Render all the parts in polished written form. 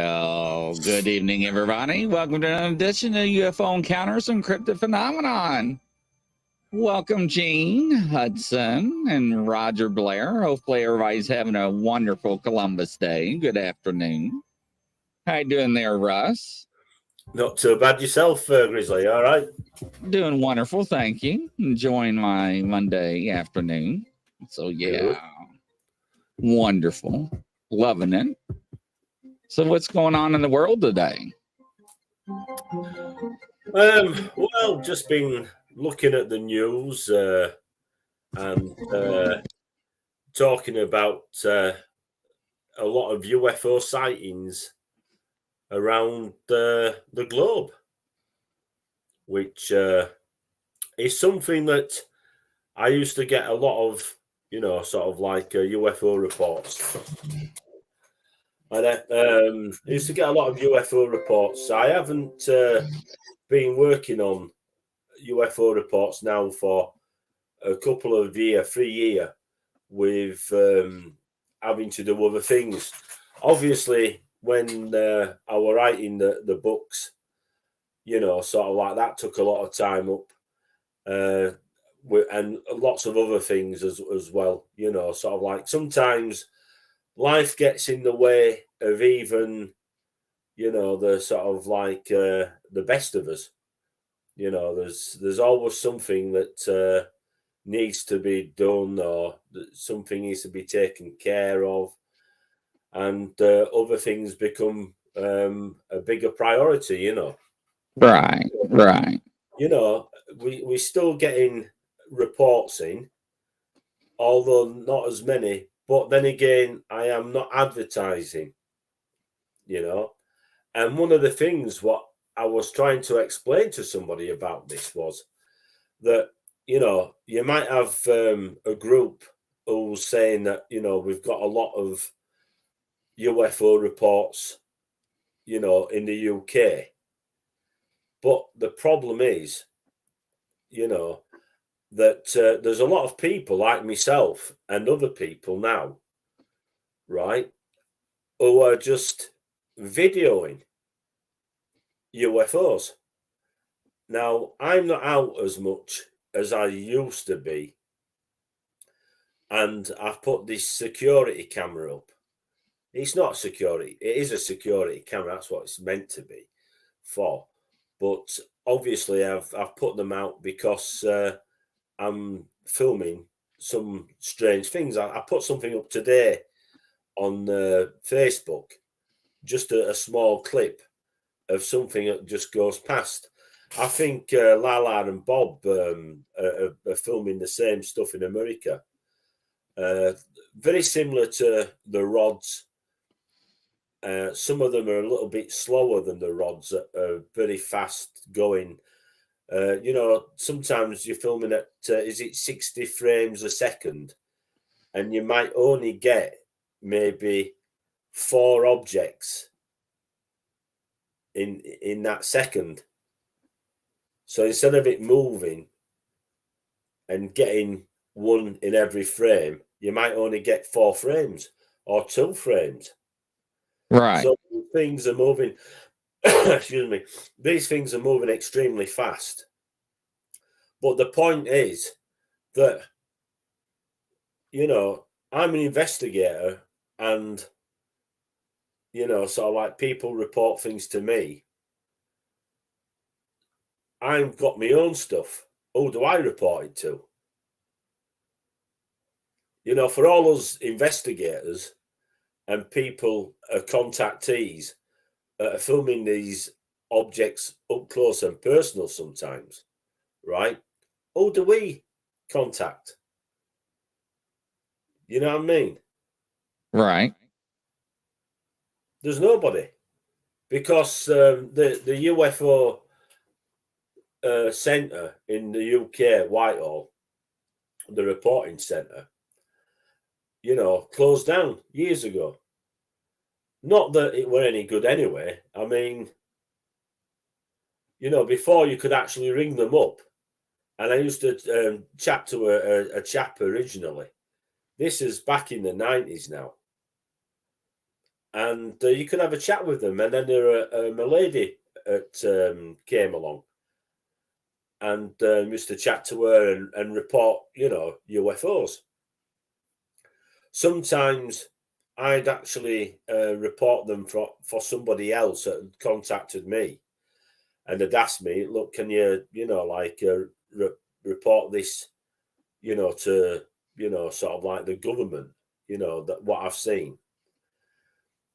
Well, good evening, everybody. Welcome to an edition of UFO Encounters and Cryptid Phenomenon. Welcome, Gene Hudson and Roger Blair. Hopefully, everybody's having a wonderful Columbus Day. Good afternoon. How you doing there, Russ? Not too bad yourself, Grizzly. All right. Doing wonderful, thank you. Enjoying my Monday afternoon. So yeah, Good. Wonderful, loving it. So what's going on in the world today? Well, just been looking at the news and talking about a lot of UFO sightings around the globe, which is something that I used to get a lot of, sort of like UFO reports. And I used to get a lot of UFO reports. I haven't been working on UFO reports now for a couple of 3 years with having to do other things. Obviously, when I was writing the books, sort of like that took a lot of time up. And lots of other things as well, sort of like sometimes life gets in the way of even, the sort of like the best of us. There's always something that needs to be done or something needs to be taken care of. And other things become a bigger priority, Right. We're still getting reports in, although not as many. But then again, I am not advertising, And one of the things what I was trying to explain to somebody about this was that, you might have a group who's saying that, we've got a lot of UFO reports, in the UK. But the problem is, that there's a lot of people like myself and other people now, right, who are just videoing UFOs. Now, I'm not out as much as I used to be, and I've put this security camera up. It's not security, it is a security camera, that's what it's meant to be for. But obviously, I've put them out because I'm filming some strange things. I put something up today on Facebook, just a small clip of something that just goes past. I think Lala and Bob are filming the same stuff in America. Very similar to the rods. Some of them are a little bit slower than the rods that are very fast going. Sometimes you're filming at, is it 60 frames a second? And you might only get maybe 4 objects in that second. So instead of it moving and getting one in every frame, you might only get 4 frames or 2 frames. Right. So things are moving. Excuse me. These things are moving extremely fast. But the point is that, I'm an investigator and, sort of like people report things to me. I've got my own stuff. Who do I report it to? For all us investigators and people, contactees, are filming these objects up close and personal sometimes, right? Who do we contact? You know what I mean? Right. There's nobody, because the UFO centre in the UK, Whitehall, the reporting centre, closed down years ago. Not that it were any good anyway. I mean, before you could actually ring them up. And I used to chat to a chap originally. This is back in the 90s now. and you could have a chat with them. And then there a lady came along and used to chat to her and report, UFOs. Sometimes I'd actually report them for somebody else that had contacted me and had asked me, look, can you, report this, to, sort of like the government, that what I've seen.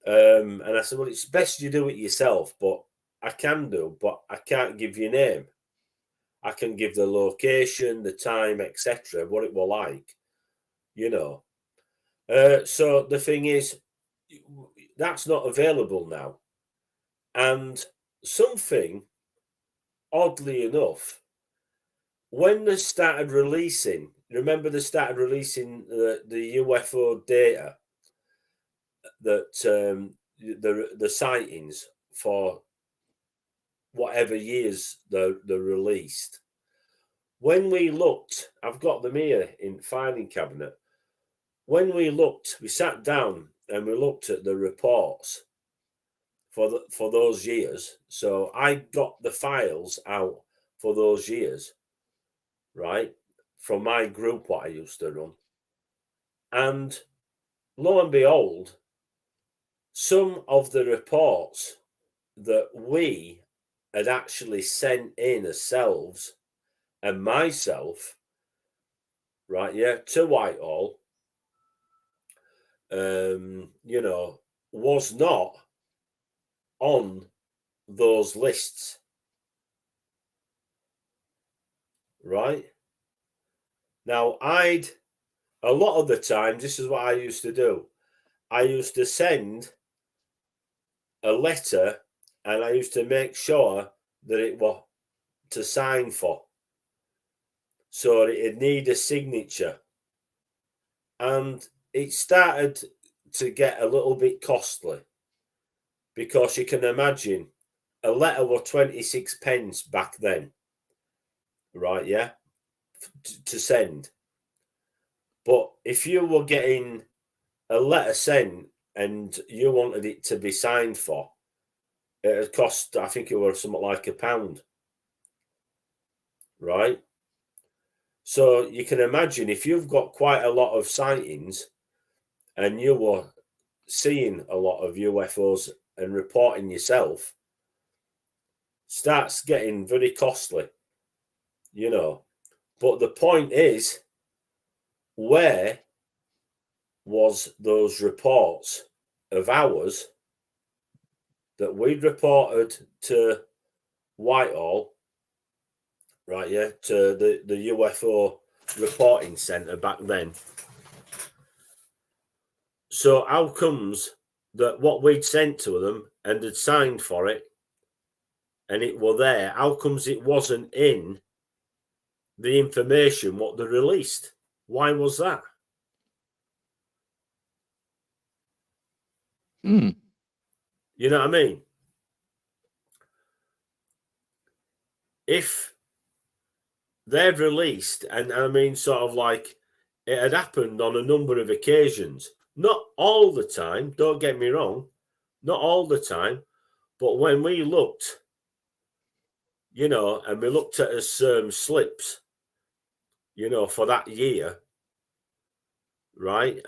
And I said, well, it's best you do it yourself, but I can do, but I can't give you a name. I can give the location, the time, etc., what it will like, So the thing is, that's not available now. And something, oddly enough, when they started releasing, remember they started releasing the UFO data, that the sightings for whatever years they're released. When we looked, I've got them here in filing cabinet. When we sat down and we looked at the reports for those years. So I got the files out for those years, right, from my group what I used to run. And lo and behold, some of the reports that we had actually sent in ourselves and myself, right, to Whitehall, was not on those lists, right? Now, a lot of the times, this is what I used to do. I used to send a letter and I used to make sure that it was to sign for. So it need a signature. And it started to get a little bit costly because you can imagine a letter was 26 pence back then, right? Yeah, to send. But if you were getting a letter sent and you wanted it to be signed for, it would cost, I think it was something like £1, right? So you can imagine if you've got quite a lot of sightings and you were seeing a lot of UFOs and reporting yourself, starts getting very costly, But the point is, where was those reports of ours that we'd reported to Whitehall, right, to the UFO reporting centre back then? So how comes that what we'd sent to them and had signed for it and it were there, how comes it wasn't in the information what they released? Why was that? Hmm. You know what I mean? If they've released, and I mean, sort of like it had happened on a number of occasions, not all the time, don't get me wrong, not all the time, but when we looked, and we looked at his slips, for that year, right?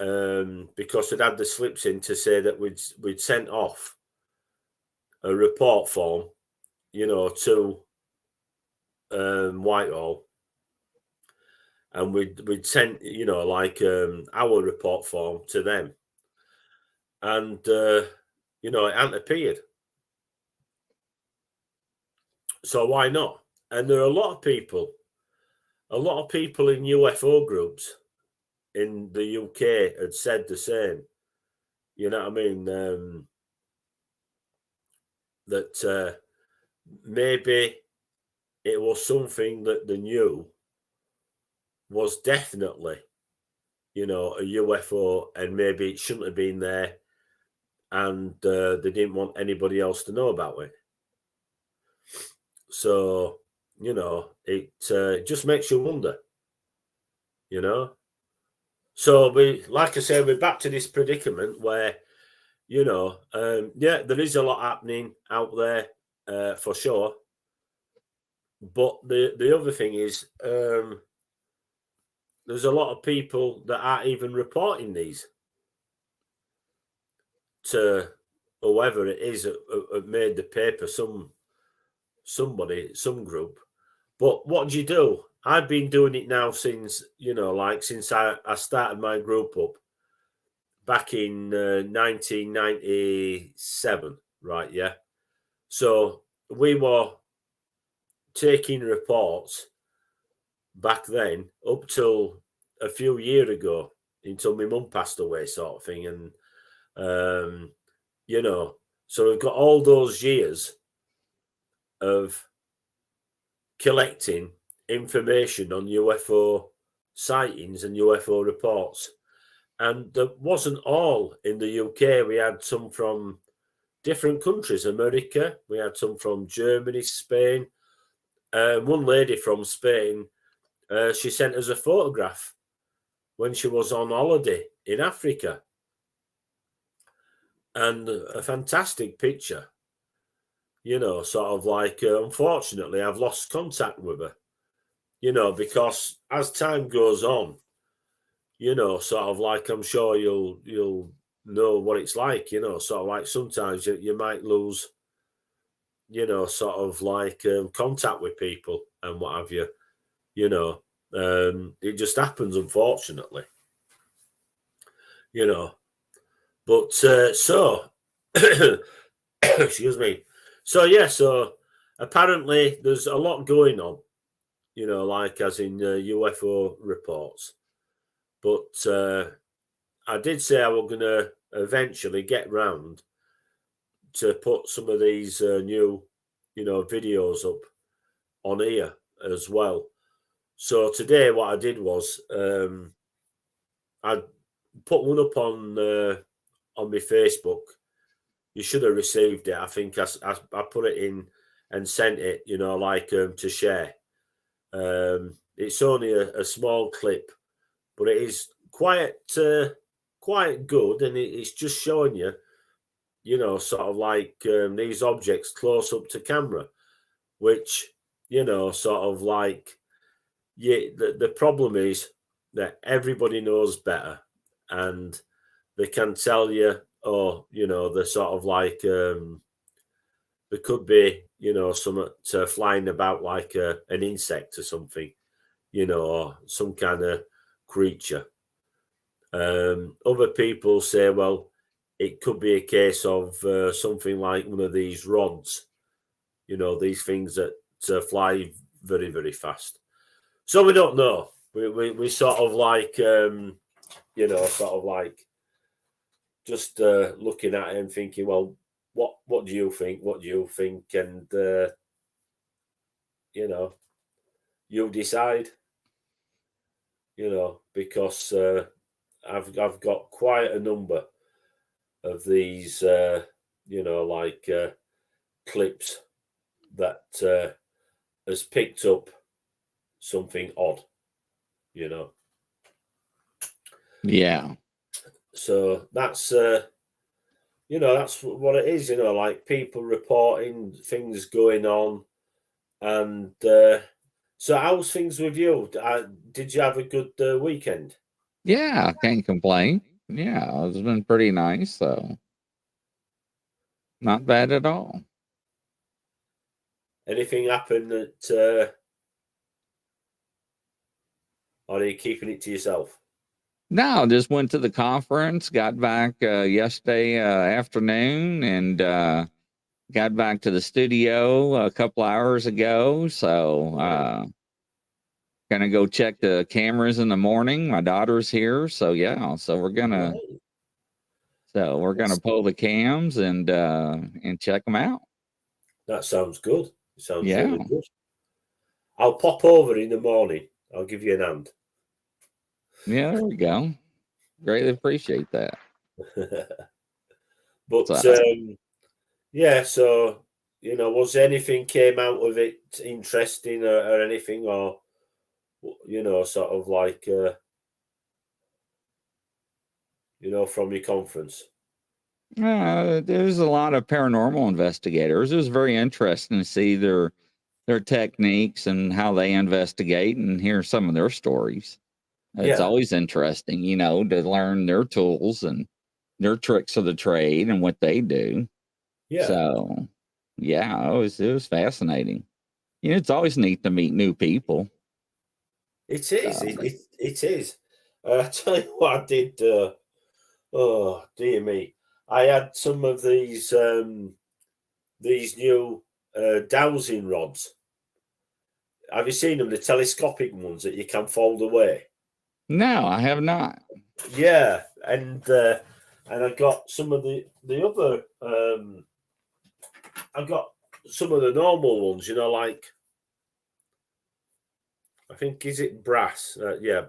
Because we'd had the slips in to say that we'd sent off a report form, to Whitehall, and we'd sent, our report form to them, and it hadn't appeared. So why not? And there are a lot of people in UFO groups in the UK had said the same. You know what I mean? That maybe it was something that they knew was definitely, a UFO, and maybe it shouldn't have been there, and they didn't want anybody else to know about it. So, it just makes you wonder, So like I say, we're back to this predicament where, Yeah, there is a lot happening out there for sure. But the other thing is, there's a lot of people that aren't even reporting these to whoever it is that made the paper, somebody, some group. But what do you do? I've been doing it now since, since I started my group up back in 1997, right? Yeah. So we were taking reports back then up till a few years ago, until my mum passed away, sort of thing. And, so we've got all those years of collecting information on UFO sightings and UFO reports. And there wasn't all in the UK. We had some from different countries, America. We had some from Germany, Spain. One lady from Spain, she sent us a photograph when she was on holiday in Africa. And a fantastic picture, sort of like, unfortunately, I've lost contact with her, because as time goes on, sort of like, I'm sure you'll know what it's like, sort of like sometimes you might lose, sort of like contact with people and what have you, it just happens, unfortunately, but so excuse me. So yeah, so apparently there's a lot going on, like as in UFO reports. But I did say I was going to eventually get round to put some of these new, videos up on here as well. So today what I did was I put one up on my Facebook. You should have received it. I think I put it in and sent it, to share. It's only a small clip, but it is quite good, and it's just showing you, sort of like these objects close up to camera, which, sort of like, the problem is that everybody knows better, and they can tell you, they're sort of like, there could be, some flying about like an insect or something, or some kind of creature. Other people say, well, it could be a case of something like one of these rods, these things that fly very, very fast. So we don't know. We sort of like, sort of like just looking at it and thinking, well, what do you think? What do you think? And, you decide, because I've got quite a number of these, like clips that has picked up something odd, Yeah. So that's, that's what it is, like people reporting things going on. And so how's things with you? Did you have a good weekend? Yeah, can't complain. Yeah, it's been pretty nice, so not bad at all. Anything happened that, or are you keeping it to yourself? No, just went to the conference, got back yesterday afternoon, and got back to the studio a couple hours ago. So gonna go check the cameras in the morning. My daughter's here, so yeah. So we're gonna pull the cams and check them out. That sounds good. It sounds Yeah. really good. I'll pop over in the morning. I'll give you an hand. Yeah, there we go. Greatly appreciate that. But yeah, so was anything came out of it interesting or anything, or sort of like from your conference? There's a lot of paranormal investigators. It was very interesting to see their techniques and how they investigate and hear some of their stories. It's Yeah, always interesting, to learn their tools and their tricks of the trade and what they do. yeah, So, yeah, it was fascinating. It's always neat to meet new people. it is. So, It is. I tell you what I did. Oh dear me! I had some of these new dowsing rods. Have you seen them? The telescopic ones that you can fold away. no, I have not. Yeah, and I got some of the other. I got some of the normal ones. Like I think is it brass? Yeah.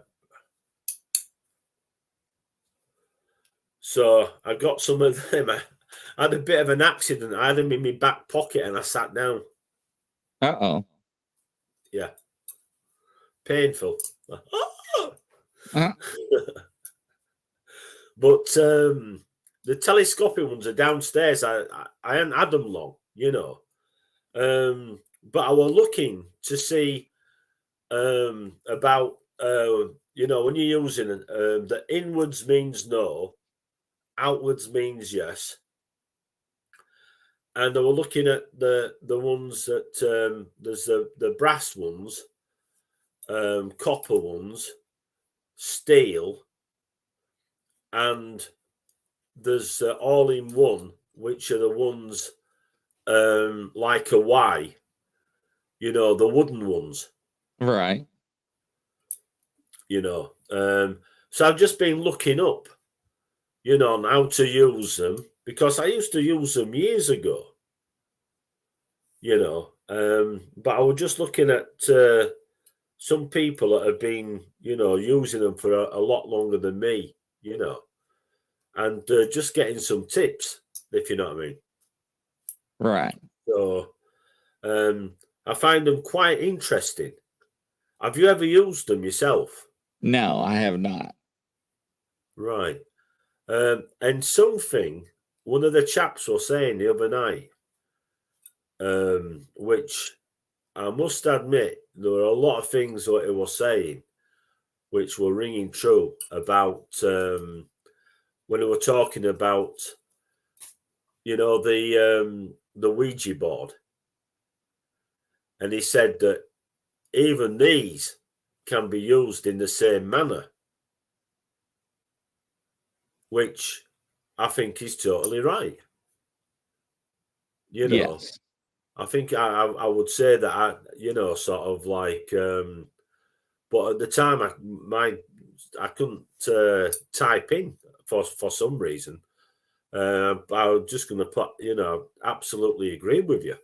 So I got some of them. I had a bit of an accident. I had them in my back pocket, and I sat down. Uh-oh. Yeah, painful. Uh, But the telescopic ones are downstairs. I hadn't had them long. But I was looking to see about when you're using it, the inwards means no, outwards means yes, and I were looking at the ones that there's the brass ones, copper ones, steel, and there's all in one, which are the ones like a Y, the wooden ones, right. So I've just been looking up, on how to use them because I used to use them years ago, but I was just looking at some people that have been, using them for a lot longer than me, and just getting some tips, if you know what I mean. Right. So I find them quite interesting. Have you ever used them yourself? No, I have not. Right. And something one of the chaps was saying the other night, which I must admit, there were a lot of things that he was saying which were ringing true about when we were talking about, the Ouija board. And he said that even these can be used in the same manner, which I think is totally right. Yes. I think I would say that sort of like, but at the time I couldn't type in for some reason. But I was just going to put, absolutely agree with you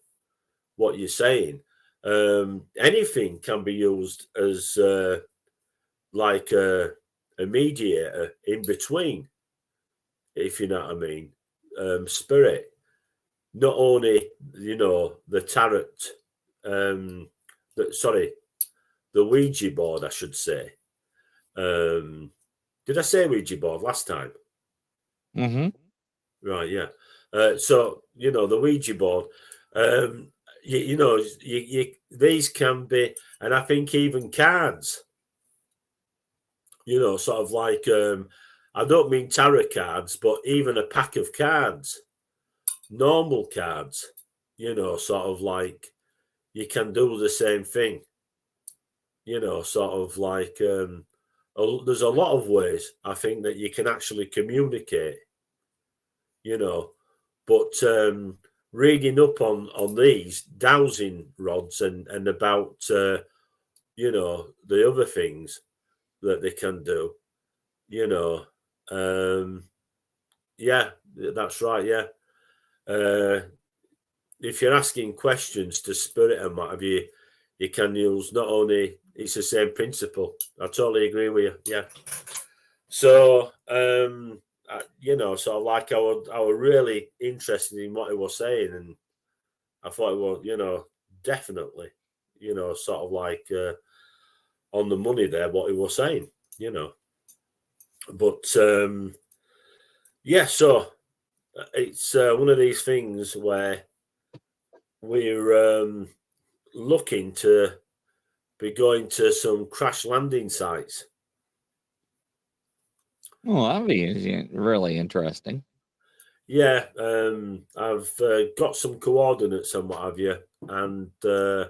what you're saying. Anything can be used as like a mediator in between, if you know what I mean. Spirit, not only the tarot, the Ouija board, I should say. Did I say Ouija board last time? Mm-hmm. Right, yeah. So the Ouija board. These can be, and I think even cards. Sort of like I don't mean tarot cards, but even a pack of cards, normal cards. Sort of like you can do the same thing. Sort of like there's a lot of ways I think that you can actually communicate. But reading up on these dowsing rods and about the other things that they can do, yeah, that's right, yeah. If you're asking questions to spirit and what have you can use not only, it's the same principle. I totally agree with you. Yeah. So sort of like I was really interested in what he was saying, and I thought it was, definitely, sort of like on the money there what he was saying. But yeah, so it's one of these things where we're looking to be going to some crash landing sites. Well, that'd be really interesting. Yeah, I've got some coordinates and what have you, and only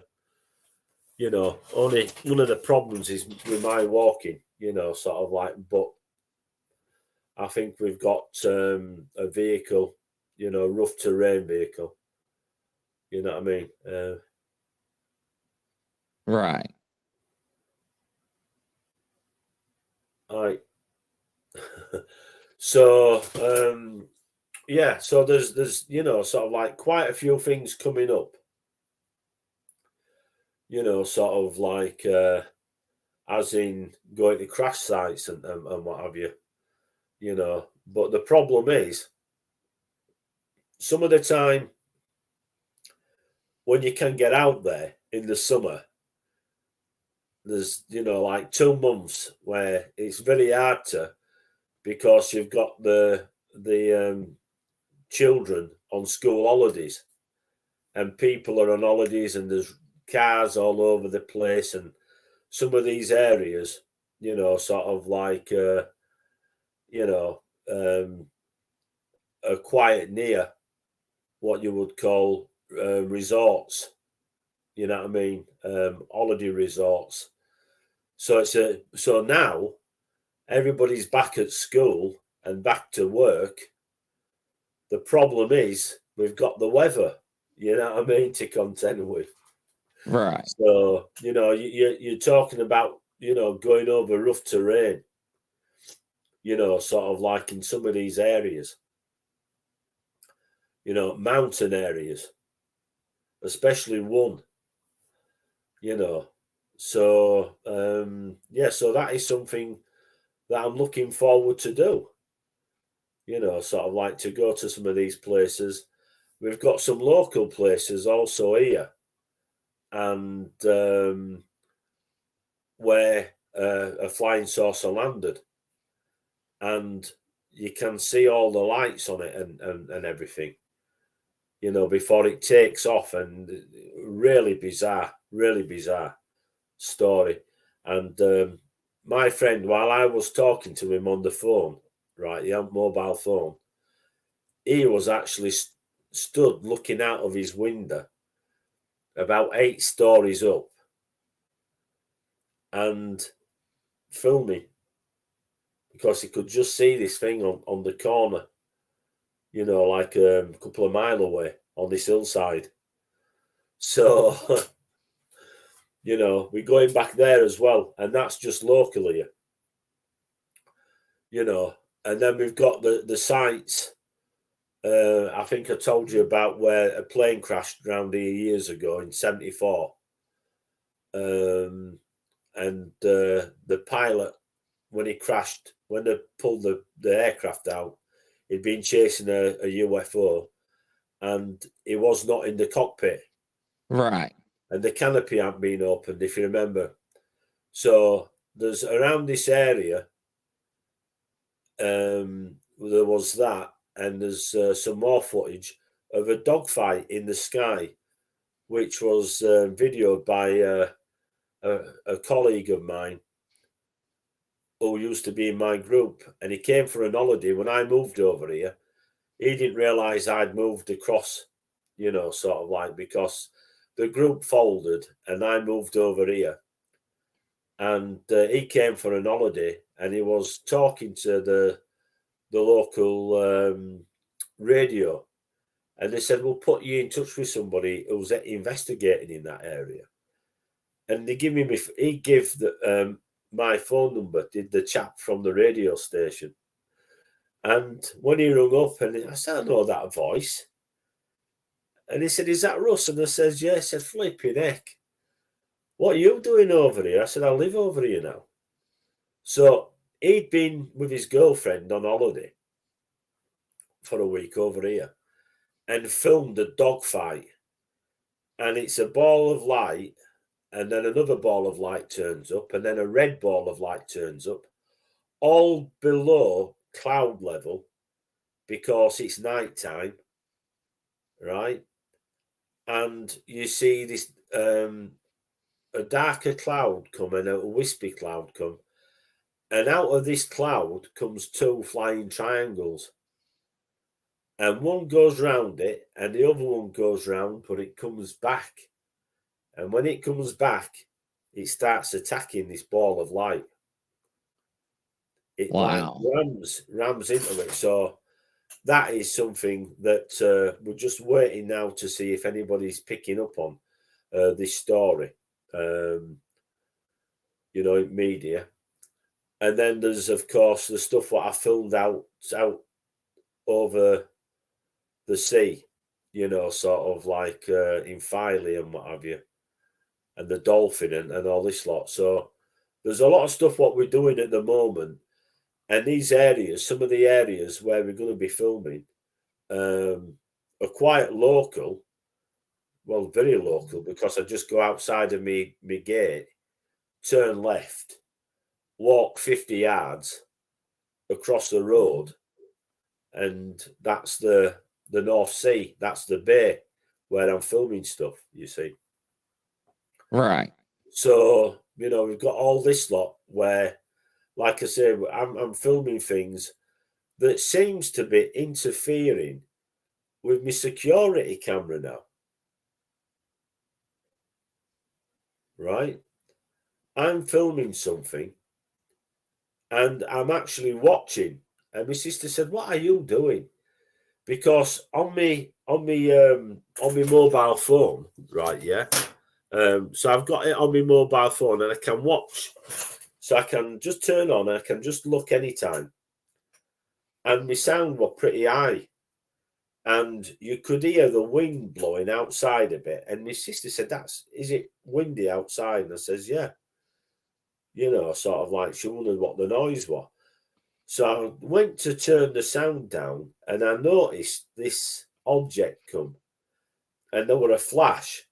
one of the problems is with my walking, sort of like, but I think we've got a vehicle, rough terrain vehicle. You know what I mean? Right. Right. So yeah, so there's sort of like quite a few things coming up. Sort of like as in going to crash sites and what have you. But the problem is some of the time when you can get out there in the summer, there's like 2 months where it's very hard to, because you've got the children on school holidays and people are on holidays and there's cars all over the place, and some of these areas sort of like are quite near what you would call resorts, you know what I mean, holiday resorts. So so now everybody's back at school and back to work. The problem is we've got the weather, you know what I mean, to contend with. Right. So you're talking about going over rough terrain, sort of like in some of these areas, mountain areas, especially one. So so that is something that I'm looking forward to do. Sort of like to go to some of these places. We've got some local places also here, and where a flying saucer landed, and you can see all the lights on it and everything, before it takes off, and really bizarre story. And my friend, while I was talking to him on the phone, right, the mobile phone, he was actually stood looking out of his window about 8 stories up and filming, because he could just see this thing on the corner, like a couple of mile away on this hillside. So we're going back there as well, and that's just locally, and then we've got the sites. I think I told you about where a plane crashed around here years ago in '74. And the pilot, when he crashed, when they pulled the aircraft out, he'd been chasing a UFO, and he was not in the cockpit. Right. And the canopy hadn't been opened, if you remember. So there's around this area, there was that, and there's some more footage of a dogfight in the sky, which was videoed by a colleague of mine who used to be in my group, and he came for an holiday. When I moved over here, he didn't realise I'd moved across, sort of like, because the group folded and I moved over here. And he came for an holiday, and he was talking to the local radio, and they said, we'll put you in touch with somebody who's investigating in that area. And he gave my phone number, did the chap from the radio station. And when he rung up, and I said, I know that voice. And he said, is that Russ? And I said, yeah. He said, flipping heck, what are you doing over here? I said, I live over here now. So he'd been with his girlfriend on holiday for a week over here and filmed a dogfight. And it's a ball of light, and then another ball of light turns up, and then a red ball of light turns up, all below cloud level, because it's night time, right? And you see this a darker cloud come and a wispy cloud come, and out of this cloud comes two flying triangles, and one goes round it and the other one goes round, but it comes back, and when it comes back it starts attacking this ball of light. It like rams into it. So that is something that we're just waiting now to see if anybody's picking up on this story, in media. And then there's, of course, the stuff what I filmed out over the sea, sort of like in Filey and what have you, and the dolphin and all this lot. So there's a lot of stuff what we're doing at the moment. And these areas, some of the areas where we're going to be filming, are quite local. Well, very local, because I just go outside of me gate, turn left, walk 50 yards across the road, and that's the North Sea. That's the bay where I'm filming stuff, you see. Right. So, we've got all this lot where, like I say, I'm filming things that seems to be interfering with my security camera now. Right? I'm filming something and I'm actually watching. And my sister said, "What are you doing?" Because on me mobile phone, right? Yeah. So I've got it on my mobile phone and I can watch. So I can just turn on, I can just look anytime. And my sound was pretty high. And you could hear the wind blowing outside a bit. And my sister said, is it windy outside? And I says, yeah. Sort of like she wondered what the noise was. So I went to turn the sound down and I noticed this object come. And there were a flash.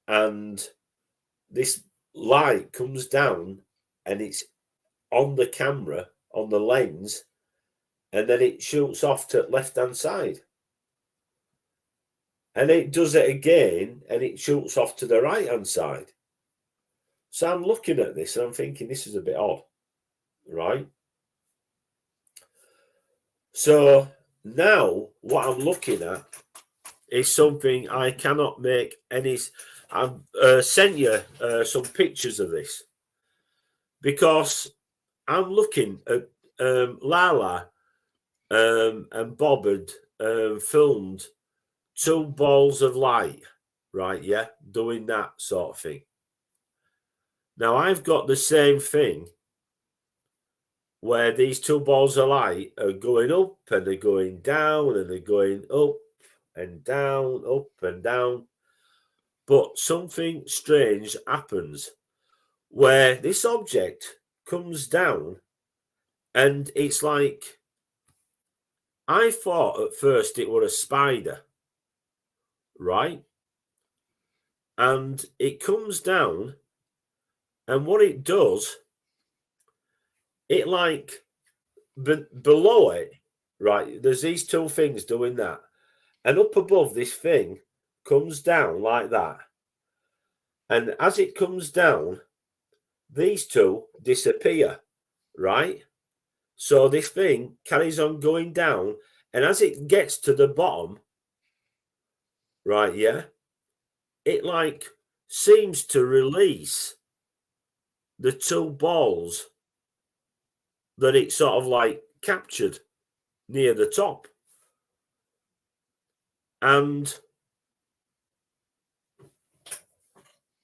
And this light comes down and it's on the camera, on the lens, and then it shoots off to left-hand side. And it does it again, and it shoots off to the right-hand side. So I'm looking at this, and I'm thinking, this is a bit odd, right? So now what I'm looking at is something I cannot make any... I've sent you some pictures of this, because I'm looking at Lala and Bob had filmed two balls of light, right? Yeah, doing that sort of thing. Now I've got the same thing where these two balls of light are going up and they're going down and they're going up and down. But something strange happens where this object comes down and it's like, I thought at first it was a spider, right? And it comes down, and what it does, it like below it, right? There's these two things doing that, and up above this thing comes down like that. And as it comes down, these two disappear, right? So this thing carries on going down, and as it gets to the bottom, right, yeah, it like seems to release the two balls that it sort of like captured near the top. And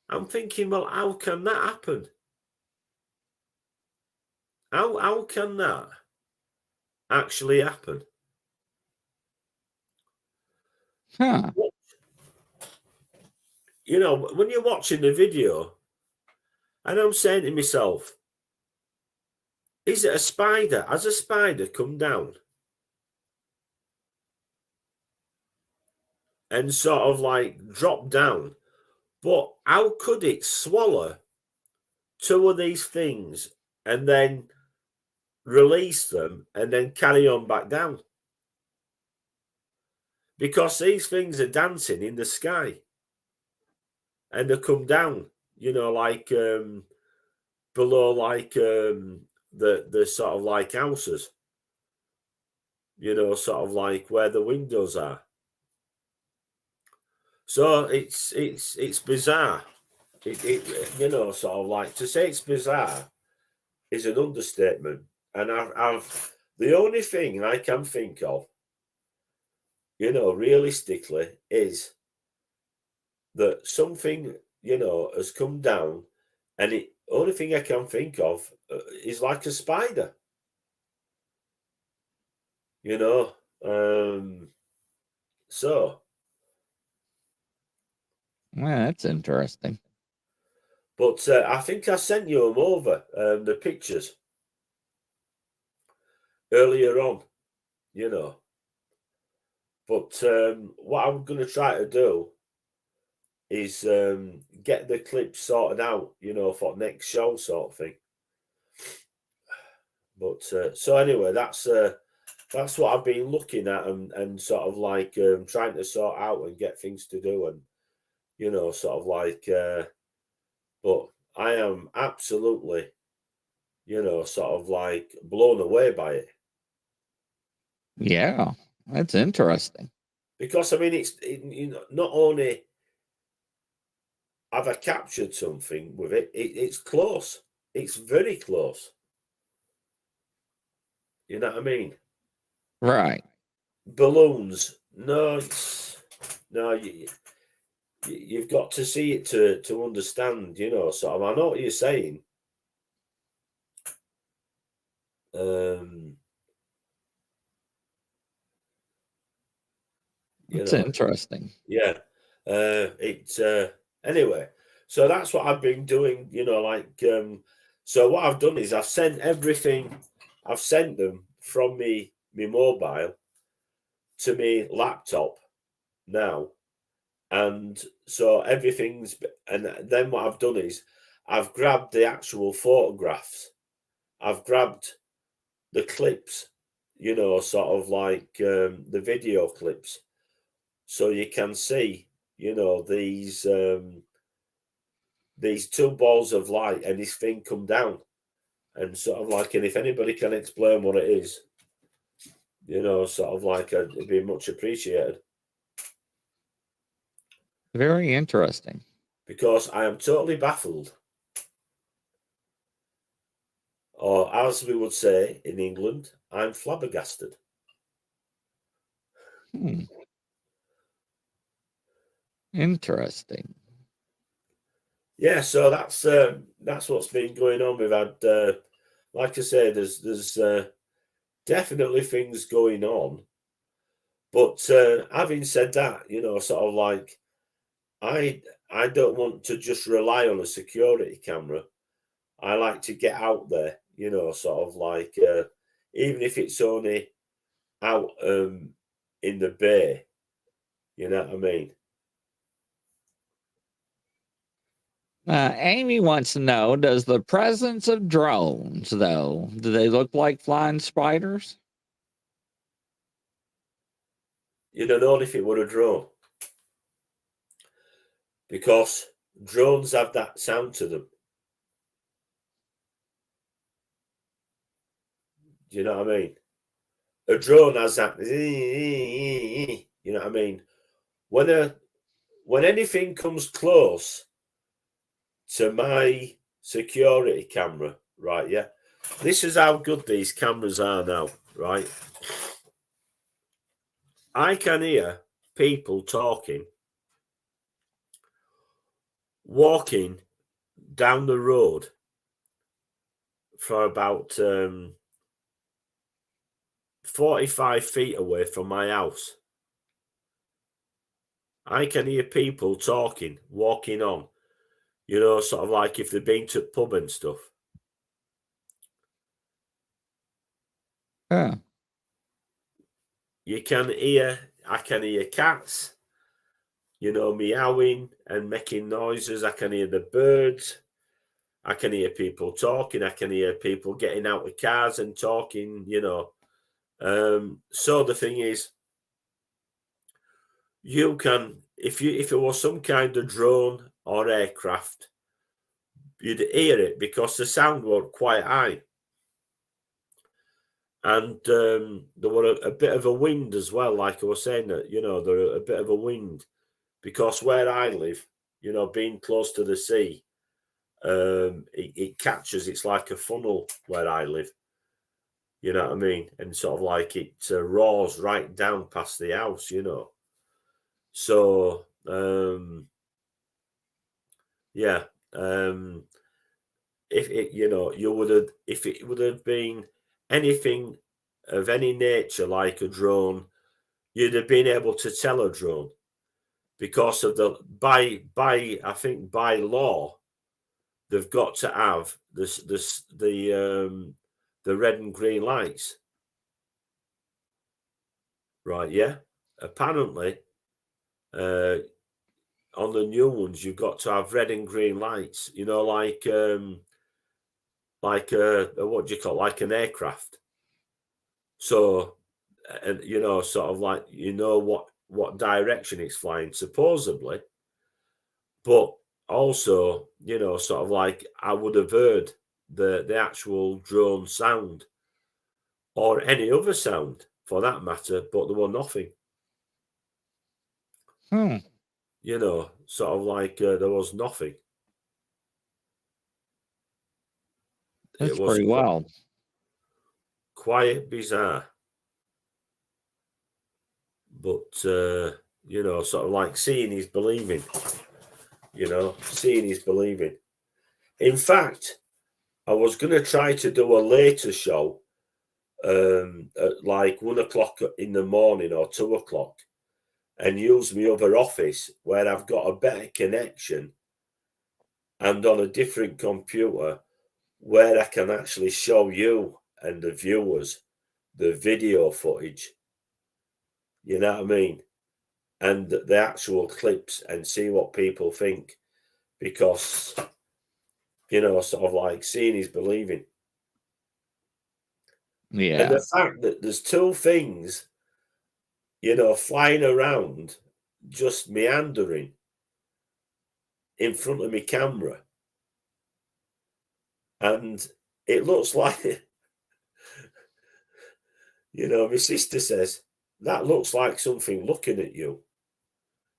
I'm thinking, well, how can that happen? How can that actually happen? Huh. When you're watching the video, and I'm saying to myself, is it a spider? Has a spider come down and sort of like drop down? But how could it swallow two of these things and then release them and then carry on back down? because these things are dancing in the sky, and they come down, you know, like below, like the sort of like houses, you know, sort of like where the windows are. So it's bizarre. It you know, sort of like, to say it's bizarre is an understatement. And I've the only thing I can think of, you know, realistically, is that something, you know, has come down, and the only thing I can think of is like a spider, you know. So, Well, that's interesting. but I think I sent you them over, the pictures earlier on, you know. But what I'm going to try to do is get the clips sorted out, you know, for next show sort of thing. But so anyway, that's what I've been looking at, and sort of like trying to sort out and get things to do, and you know, sort of like. But I am absolutely, you know, sort of like blown away by it. Yeah, that's interesting. Because I mean, you know, not only have I captured something with it, it's close. It's very close. You know what I mean? Right. Balloons. No, no. You've got to see it to understand. You know. So I know what you're saying. It's interesting. Yeah. It's anyway. So that's what I've been doing. You know, like so what I've done is I've sent everything. I've sent them from me mobile to me laptop now, and so everything's. And then what I've done is I've grabbed the actual photographs. I've grabbed the clips. You know, sort of like the video clips, so you can see, you know, these two balls of light and this thing come down, and sort of like, and if anybody can explain what it is, you know, sort of like, it'd be much appreciated, Very interesting. because I am totally baffled, or as we would say in England, I'm flabbergasted. Interesting. Yeah, so that's what's been going on. We've had, like I say, there's definitely things going on. But having said that, you know, sort of like, I don't want to just rely on a security camera. I like to get out there, you know, sort of like, even if it's only out in the bay, you know what I mean? Amy wants to know, does the presence of drones, though, do they look like flying spiders? You don't know if it were a drone, because drones have that sound to them. Do you know what I mean? A drone has that, you know what I mean? When anything comes close to my security camera, right? Yeah, this is how good these cameras are now, right? I can hear people talking, walking down the road for about 45 feet away from my house. I can hear people talking, walking on, you know, sort of like if they've been to pub and stuff. Yeah. I can hear cats, you know, meowing and making noises. I can hear the birds. I can hear people talking. I can hear people getting out of cars and talking, you know. So the thing is, you can, if it was some kind of drone or aircraft, you'd hear it because the sound was quite high. And there were a bit of a wind as well, like I was saying, that, you know, there were a bit of a wind because where I live, you know, being close to the sea, it catches, it's like a funnel where I live, you know what I mean? And sort of like it roars right down past the house, you know. So, yeah, if it, you know, you would have, if it would have been anything of any nature like a drone, you'd have been able to tell a drone because of by I think by law they've got to have the red and green lights, right? Yeah, apparently on the new ones you've got to have red and green lights, you know, like what do you call it? Like an aircraft. So, and you know, sort of like, you know, what direction it's flying supposedly, but also, you know, sort of like I would have heard the actual drone sound or any other sound for that matter, but there was nothing. You know, sort of like there was nothing. That's It was pretty wild. quite bizarre. But you know, sort of like seeing is believing. You know, seeing is believing. In fact, I was going to try to do a later show at like 1 o'clock in the morning or 2 o'clock and use my other office where I've got a better connection and on a different computer where I can actually show you and the viewers the video footage. You know what I mean? And the actual clips and see what people think. Because, you know, sort of like seeing is believing. Yeah. And the fact that there's two things, you know, flying around, just meandering in front of my camera. And it looks like, you know, my sister says, that looks like something looking at you.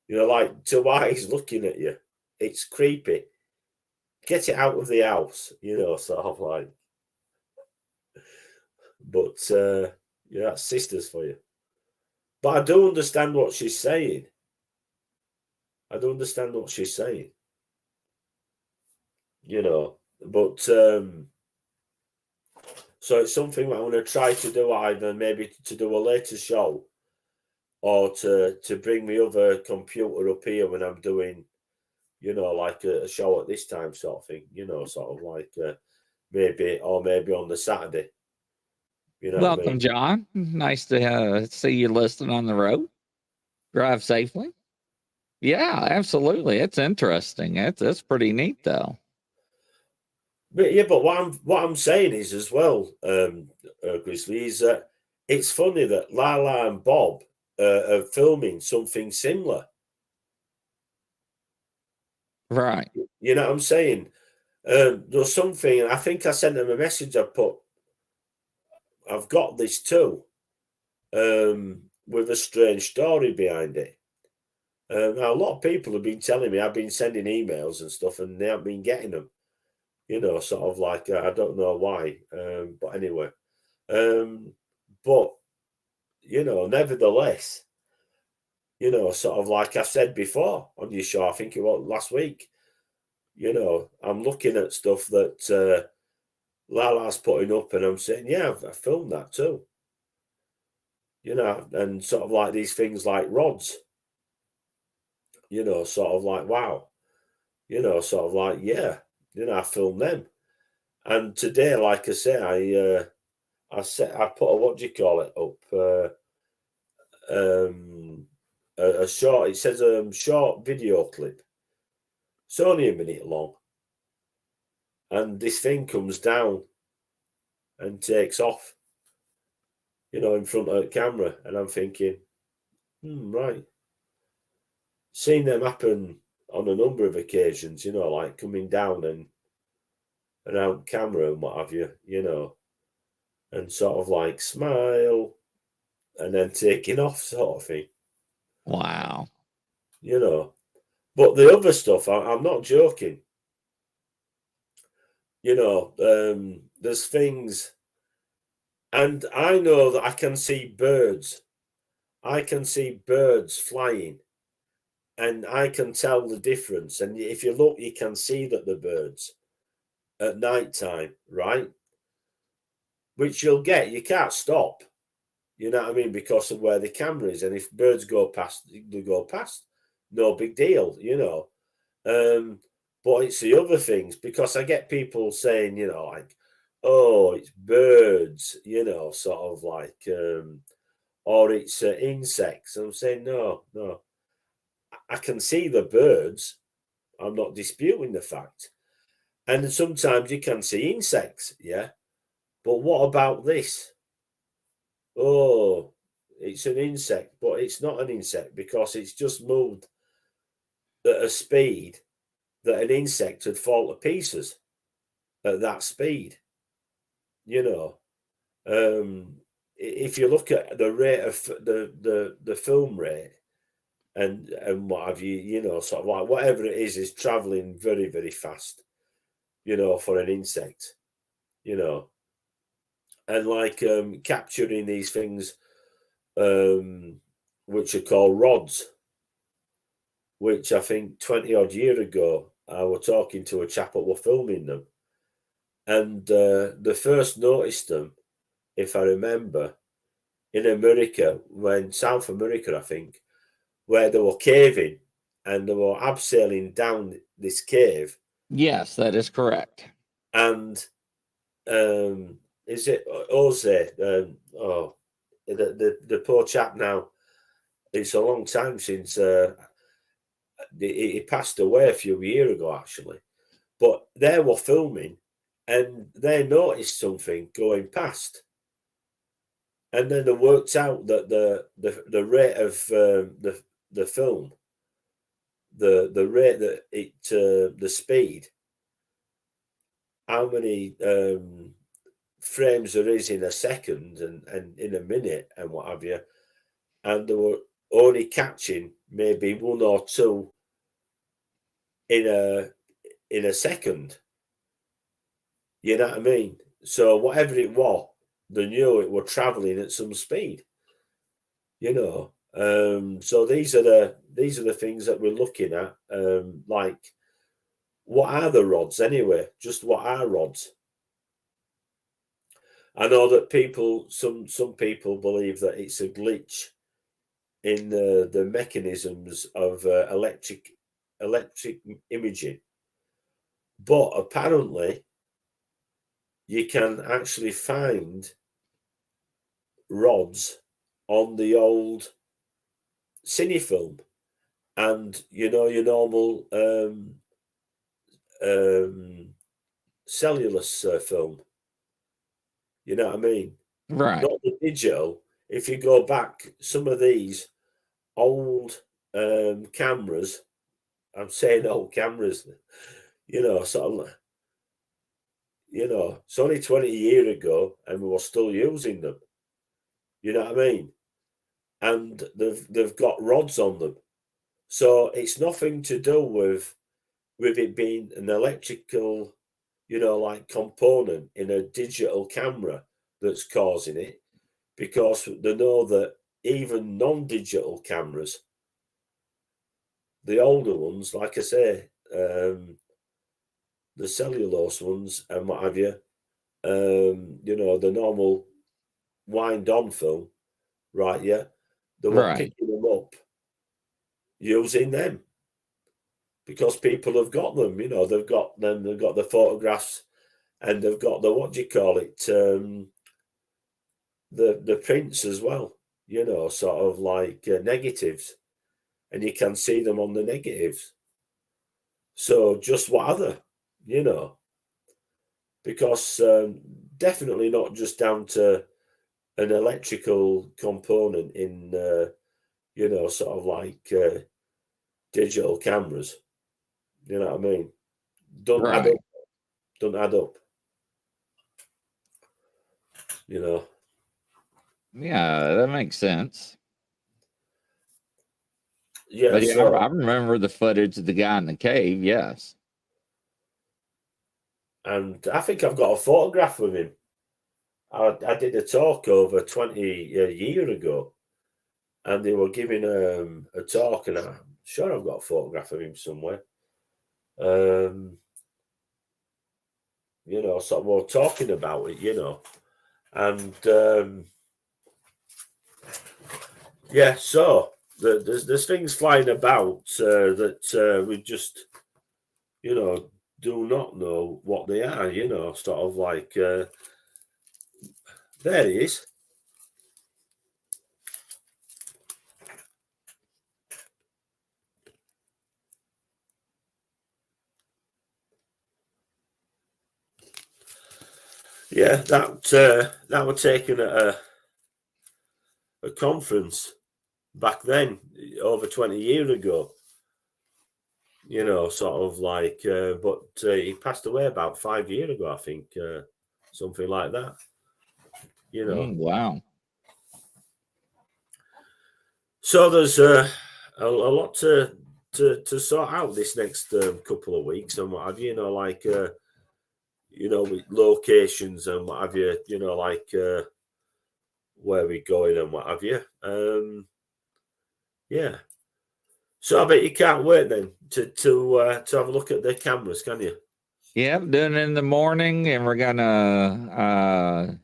You know, like two eyes looking at you. It's creepy. Get it out of the house, you know, sort of like. But, yeah, that's sisters for you. But I do understand what she's saying. I do understand what she's saying. You know, but so it's something I'm going to try to do, either maybe to do a later show or to bring my other computer up here when I'm doing, you know, like a show at this time sort of thing, you know, sort of like maybe on the Saturday. You know Welcome, what I mean? John. Nice to see you listening on the road. Drive safely. Yeah, absolutely. It's interesting. It's pretty neat, though. But yeah, but what I'm saying is as well, Grizzly, is that it's funny that Lala and Bob are filming something similar. Right. You know what I'm saying? There's something, and I think I sent them a message. I've got this too, with a strange story behind it. Now, a lot of people have been telling me, I've been sending emails and stuff, and they haven't been getting them. You know, sort of like, I don't know why. But anyway, but, you know, nevertheless, you know, sort of like I said before on your show, I think it was last week, you know, I'm looking at stuff that Lala's putting up and I'm saying, yeah, I filmed that too. You know, and sort of like these things like rods, you know, sort of like, wow, you know, sort of like, yeah, you know, I filmed them. And today, like I say, I put a, what do you call it, up, a short, it says short video clip. It's only a minute long. And this thing comes down and takes off, you know, in front of the camera. And I'm thinking, right. seen them happen on a number of occasions, you know, like coming down and around camera and what have you, you know, and sort of like smile and then taking off sort of thing. Wow. You know, but the other stuff, I'm not joking. You know, there's things, and I know that I can see birds. I can see birds flying, and I can tell the difference. And if you look, you can see that the birds at night time, right? Which you'll get, you can't stop. You know what I mean? Because of where the camera is. And if birds go past, they go past. No big deal, you know. But it's the other things, because I get people saying, you know, like, oh, it's birds, you know, sort of like, or it's insects. I'm saying, no. I can see the birds. I'm not disputing the fact. And sometimes you can see insects, yeah. But what about this? Oh, it's an insect, but it's not an insect because it's just moved at a speed that an insect would fall to pieces at that speed. You know, if you look at the rate of the film rate and what have you, you know, sort of like whatever it is traveling very, very fast, you know, for an insect, you know, and like capturing these things, which are called rods, which I think 20 odd year ago I were talking to a chap that were filming them, and they first noticed them, if I remember, in America, when South America, I think, where they were caving and they were abseiling down this cave. Yes, that is correct. And is it Jose? The poor chap now. It's a long time since he passed away a few years ago, actually. But they were filming, and they noticed something going past, and then they worked out that the rate of the film, the rate that it the speed, how many frames there is in a second and in a minute and what have you, and they were only catching maybe one or two in a second. You know what I mean? So whatever it was, they knew it were traveling at some speed. You know, so these are the things that we're looking at. Like, what are the rods anyway? Just what are rods? I know that some people believe that it's a glitch in the mechanisms of electric imaging, but apparently you can actually find rods on the old cinefilm, and you know your normal cellulose film. You know what I mean? Right. Not the digital. If you go back, some of these old cameras, I'm saying old cameras, you know, sort of, you know, it's only 20 years ago and we were still using them. You know what I mean? And they've got rods on them. So it's nothing to do with it being an electrical, you know, like component in a digital camera that's causing it, because they know that even non-digital cameras, the older ones, like I say, the cellulose ones and what have you, you know, the normal wind-on film, right? Yeah, they were Right. picking them up using them because people have got them. You know, they've got them. They've got the photographs, and they've got the, what do you call it? The prints as well. You know, sort of like negatives, and you can see them on the negatives. So just what other, you know, because definitely not just down to an electrical component in, you know, sort of like digital cameras. You know what I mean? Don't add Right. up. Don't add up. You know. Yeah, that makes sense. Yeah. But yeah, So I remember the footage of the guy in the cave. Yes. and I think I've got a photograph of him. I did a talk over 20 years ago, and they were giving a talk, and I'm sure I've got a photograph of him somewhere. You know, sort of more talking about it, you know, and yeah, so there's things flying about that we just, you know, do not know what they are, you know, sort of like there he is. Yeah, that was taken at a conference back then, over 20 years ago. You know, sort of like, but he passed away about 5 years ago, I think, something like that. You know, Wow. so there's a lot to sort out this next couple of weeks and what have you. You know, like you know, with locations and what have you. You know, like where we're going and what have you. Yeah. So I bet you can't wait then to have a look at the cameras, can you? Yep, doing it in the morning, and we're gonna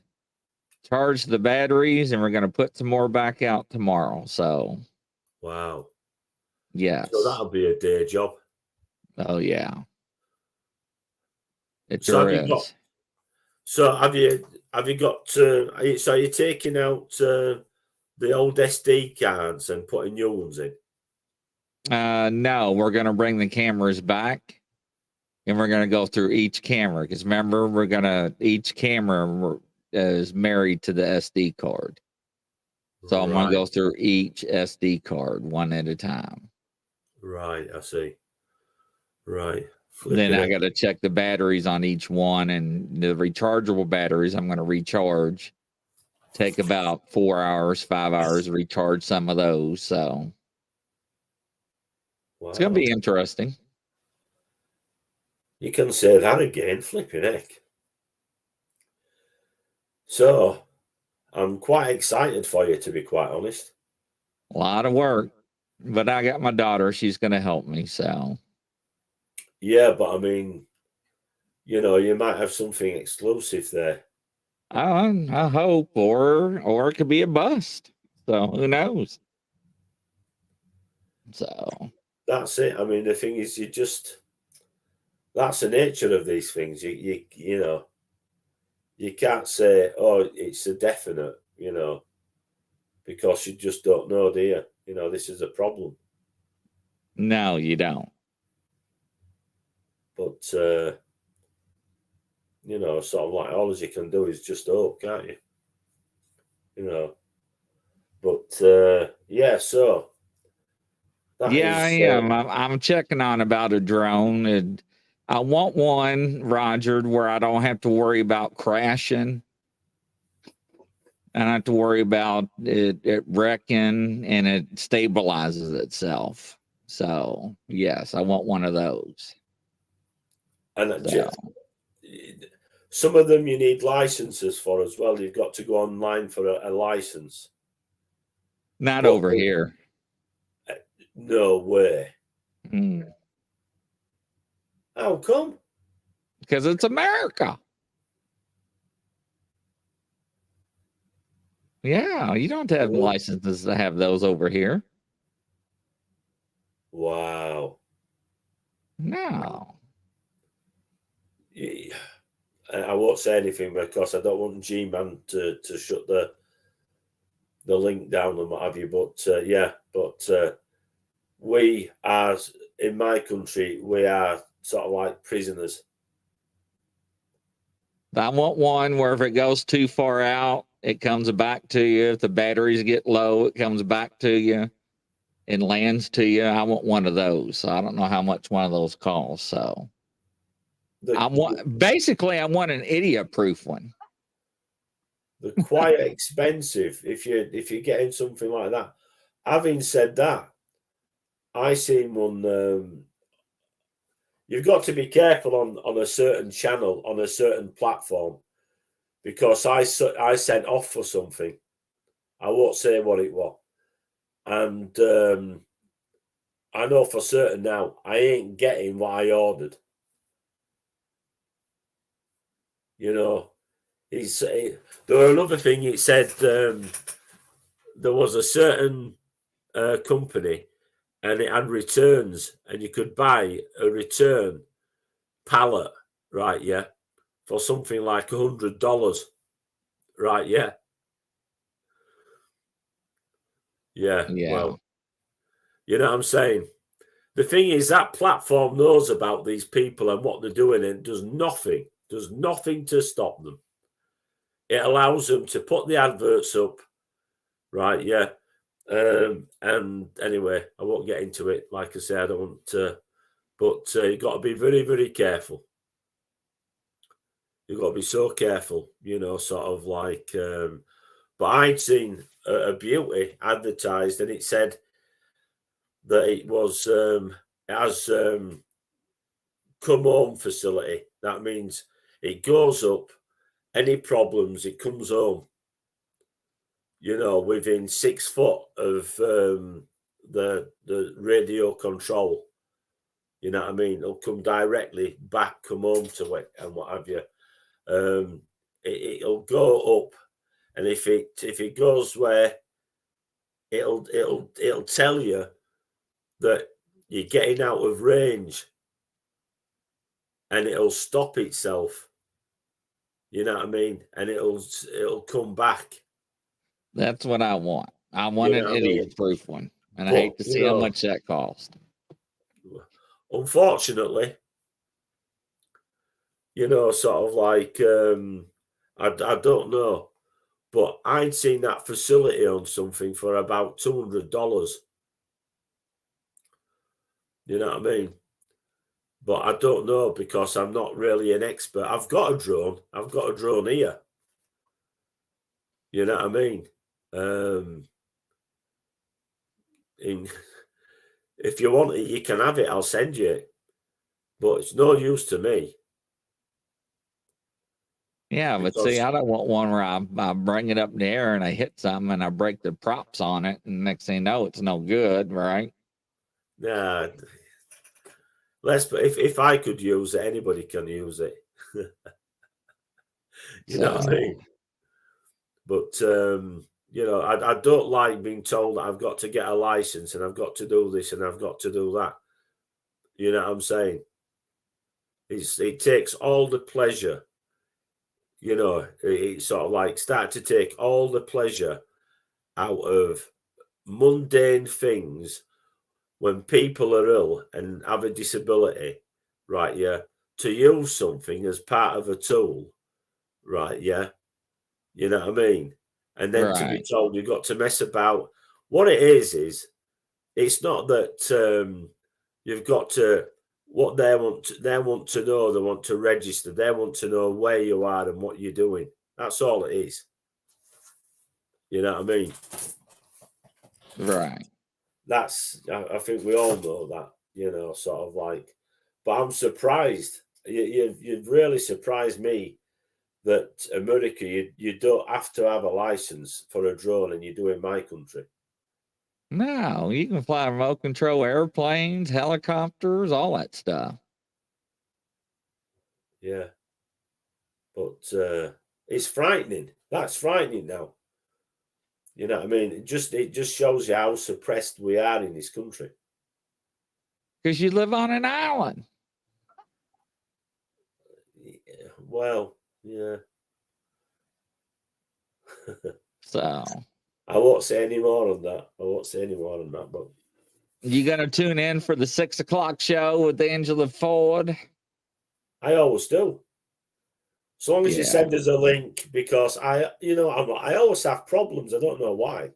charge the batteries, and we're gonna put some more back out tomorrow. So Wow. yes. So that'll be a day job. Oh yeah. It So sure have you got? is. So have you got? So you're taking out the old SD cards and putting new ones in? No, we're gonna bring the cameras back, and we're gonna go through each camera because remember, each camera is married to the SD card. So I'm gonna Right. go through each SD card one at a time. Right. I see. Right. Then Flipping I it. got to check the batteries on each one, and the rechargeable batteries I'm going to recharge. Take about 4 hours, 5 hours to recharge some of those. So it's going to Wow. be interesting. You can say that again. Flipping heck. So I'm quite excited for you, to be quite honest. A lot of work, but I got my daughter. She's going to help me. So Yeah, but I mean, you know, you might have something exclusive there. I hope, or it could be a bust. So who knows? So That's it. I mean, the thing is, that's the nature of these things. You know, you can't say, oh, it's a definite, you know, because you just don't know, do you? You know, this is a problem. no, you don't. But you know, sort of like all you can do is just hope, can't you? You know. But yeah, so that Yeah, I is am. I'm checking on about a drone. And I want one, Roger, where I don't have to worry about crashing. I don't have to worry about it wrecking, and it stabilizes itself. So yes, I want one of those. and So some of them you need licenses for as well. You've got to go online for a license. not But over here. no way. Mm. How come? Because it's America. Yeah, you don't have Oh, licenses to have those over here. wow. No. Yeah. I won't say anything because I don't want G-Man to shut the link down and what have you. But yeah, but we are in my country, we are sort of like prisoners. I want one where if it goes too far out, it comes back to you. If the batteries get low, it comes back to you. it lands to you. I want one of those. I don't know how much one of those costs. So I want an idiot-proof one. They're quite expensive if you're getting something like that. Having said that, I seen one. You've got to be careful on a certain channel, on a certain platform, because I sent off for something. I won't say what it was, and I know for certain now I ain't getting what I ordered. You know, there were another thing. It said there was a certain company, and it had returns, and you could buy a return pallet, right? Yeah, for something like $100, right? Yeah, yeah. Well, you know what I'm saying. The thing is, that platform knows about these people and what they're doing, and does nothing to stop them. It allows them to put the adverts up, right? Yeah. And anyway, I won't get into it. Like I say, I don't want to, but you've got to be very, very careful. You've got to be so careful, you know, sort of like, but I'd seen a beauty advertised, and it said that it was, it has come home facility. That means it goes up, any problems, it comes home, you know, within 6 foot of the radio control. You know what I mean? It'll come directly back, come home to it, and what have you. It'll go up, and if it goes where it'll tell you that you're getting out of range, and it'll stop itself. You know what I mean? And it'll come back. That's what I want. I want an idiot-proof one, and I hate to see how much that costs. Unfortunately, you know, sort of like I don't know, but I'd seen that facility on something for about $200. You know what I mean? But I don't know, because I'm not really an expert. I've got a drone. I've got a drone here. You know what I mean? If you want it, you can have it. I'll send you it. But it's no use to me. Yeah, but see, I don't want one where I bring it up in the air and I hit something and I break the props on it, and next thing you know, it's no good, right? Yeah. If I could use it, anybody can use it. You know what I mean? But you know, I don't like being told that I've got to get a license and I've got to do this and I've got to do that. You know what I'm saying? It takes all the pleasure. You know, it's sort of like start to take all the pleasure out of mundane things when people are ill and have a disability, right? Yeah, to use something as part of a tool, right? Yeah, you know what I mean? And then to be told you've got to mess about. What it is it's not that you've got to. What they want to know. They want to register. They want to know where you are and what you're doing. That's all it is. You know what I mean? Right. I think we all know that, you know, sort of like, but I'm surprised. You've really surprised me that America, you don't have to have a license for a drone, and you do in my country. No, you can fly remote control airplanes, helicopters, all that stuff. Yeah. But it's frightening. That's frightening now. You know what I mean? It just shows you how suppressed we are in this country. Because you live on an island. Yeah, well, yeah. So I won't say any more on that. But you gonna tune in for the 6 o'clock show with Angela Ford? I always do. As long as you send us a link, because I always have problems. I don't know why.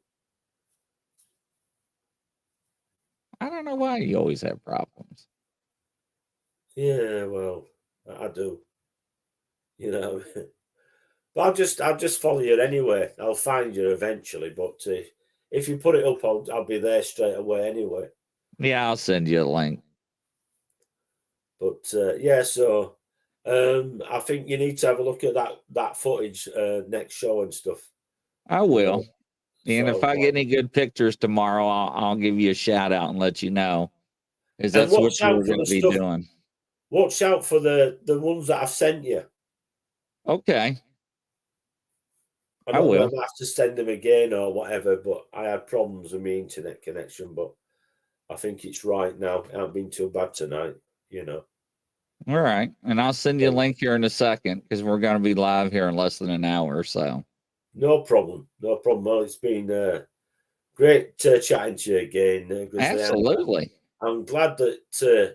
I don't know why you always have problems. Yeah, well, I do. You know, but I'll just follow you anyway. I'll find you eventually. But if you put it up, I'll be there straight away anyway. Yeah, I'll send you a link. But yeah, so I think you need to have a look at that footage next show and stuff. I will. And So, if I get any good pictures tomorrow, I'll give you a shout out and let you know. Because and that's what watch out we're for going the to be stuff. doing. Watch out for the ones that I've sent you. Okay. I don't know if I have to send them again or whatever, but I had problems with my internet connection, but I think it's right now. It hasn't been too bad tonight, you know. All right. And I'll send you a link here in a second because we're going to be live here in less than an hour or so. No problem. No problem. Well, it's been great chatting to you again. Absolutely. I'm glad that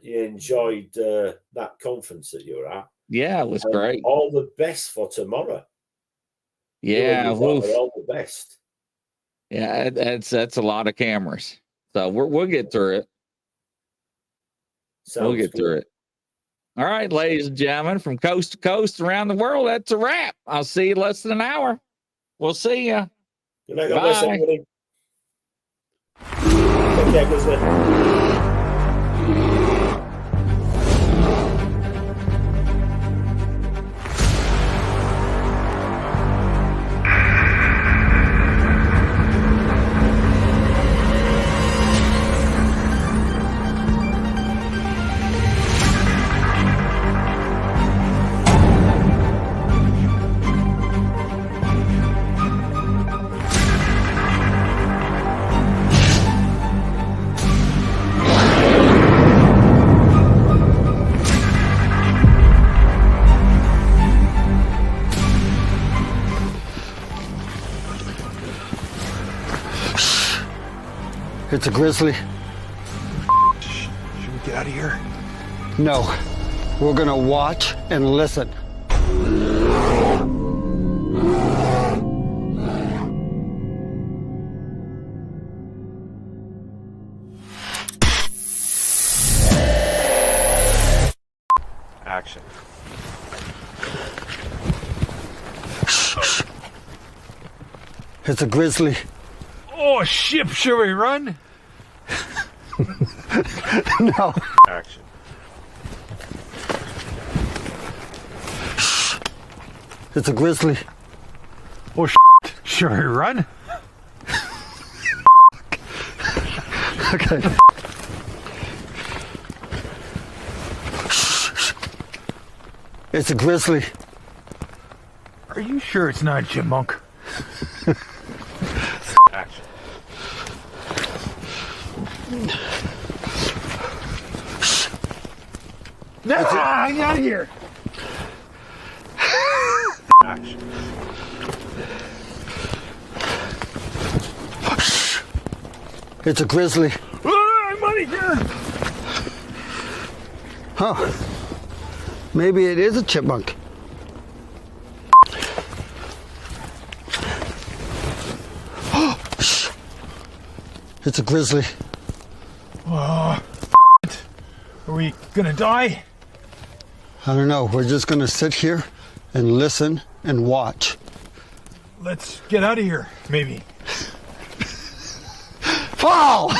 you enjoyed that conference that you were at. Yeah, it was great. All the best for tomorrow. Yeah, all the best. Yeah, that's a lot of cameras. So we'll get through it. We'll get through it. All right, ladies and gentlemen, from coast to coast around the world, that's a wrap. I'll see you less than an hour. We'll see you. Good night, God bless everybody. Take care, good. It's a grizzly. Should we get out of here? No. We're gonna watch and listen. Action. It's a grizzly. Oh, shit, should we run? No. Action. It's a grizzly. Oh, shit, should we run? Okay. It's a grizzly. Are you sure it's not a chipmunk? Action. No, get out of here. Action. It's a grizzly. I'm out of here. Huh. Maybe it is a chipmunk. It's a grizzly. Are we gonna die? I don't know. We're just gonna sit here and listen and watch. Let's get out of here, maybe. Fall!